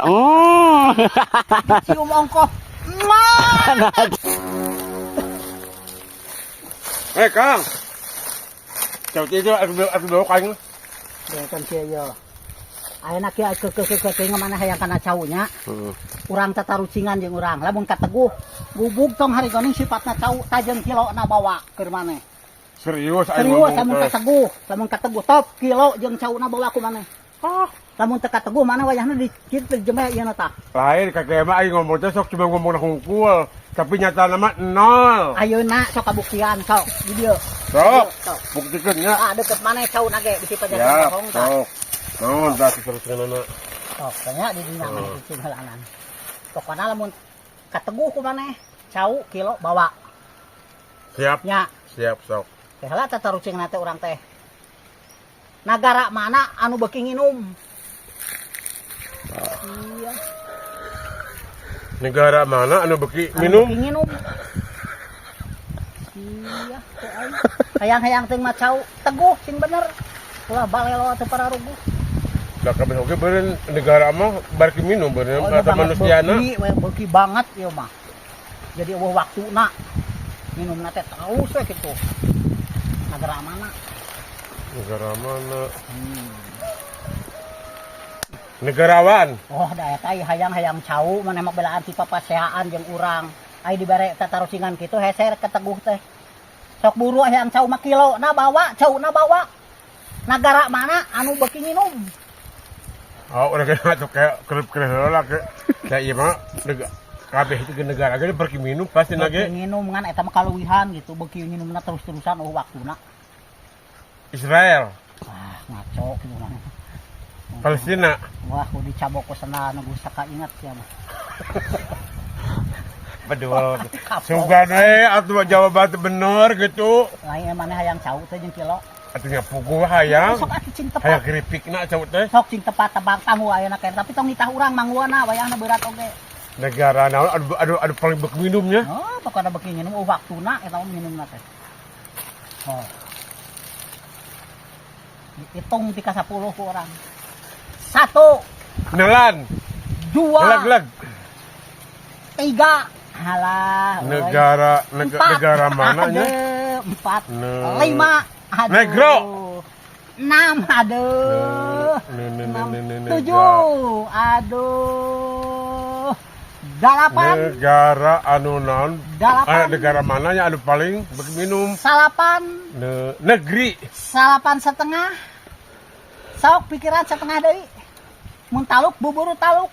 Oh. Cium ongkoh. Kang. Chào chị cho aku bawa kain. Ya kan sia yo. Ayeuna kieu ke mana hayang kana caunya. Urang tatarucingan jeung urang. Lamun kateguh gubug tong hari geuning sifatna cau tajeng kilona bawa keur maneh. Serius Serius lamun kateguh top kilo jeung cauna bawa ku maneh. Lamun teu kateguh mana wayahna dikit jeme ieu na tah. Lain kakek mah aing ngomong teh sok cuma ngomong hungkul, tapi nyata nama nol. Ayeuna sok kabuktian sok di dieu. Sok. Buktikeun nya. Deket maneh cauna ge bisi Ya, pajakan bohong tah. sok. Naon tah terus-teruskeunana. Sok tanya di dinya maneh cicing heulanan. Pokona lamun kateguh ku maneh cau kilo bawa. Siap. Nya. Siap sok. Teh heula tatarucing teh urang teh. Nagara mana anu beuki nginum? Iya. Negara mana anu beuki Anu minum? beuki nginum. Iya, teu aing. Hayang-hayang teh mah cau teguh sing bener. Ulah balelo teu pararuguh. Da kabeh oge beureun negara mah barki minum beureun kata manusiana. Beuki banget ieu mah. Jadi eueuh waktuna. Minumna teh terus we kitu. Nagara mana? Negara mana? Negarawan. Oh, da eta hayang-hayang cau maneh mah belaan ti papasehaan jeung urang. Ai dibere tatarucingan kitu heser keteguh teh. Sok buru hayang cau mah kilo na bawa, cau na bawa. Nagara mana anu beuki nginum? Oh, udah kena tuh kayak kerep-kerep heula kayak ieu mah kabeh itu negara ge barki minum pasti Beuki nage nginum ngan eta mah kaluwihan gitu, beuki nginumna terus-terusan waktuna. Israel, Wah, ngaco gitu mah. Palestina. Wah, ku dicabok ku sana nu saka ingat ya mah. Bedol. Sugan we atuh jawaban bener gitu. Lain mana hayang cau teh jeung kilo. Atunya puguh hayang. Sok atuh cing Hayang tepat. keripikna cau teh. Sok cing tepat tebang tamu ayeuna kene tapi tong nitah urang mangguana wayahna berat oge. Negara naon adu paling beuk minumnya. Oh, pokona beuki nginum waktuna eta mah minumna teh. Oh. Hitung 3 10 ku orang. 1 Nelan. 2 Lag-lag. 3 halah. Negara mana nya? 4 Ne- 5 aduh. Negro. 6 aduh. 7 aduh. 8 Negara anu naon? 8 Negara mana nya anu paling beuk minum? 8 Negeri. 8,5 sok pikiran setengah deui mun taluk buburu taluk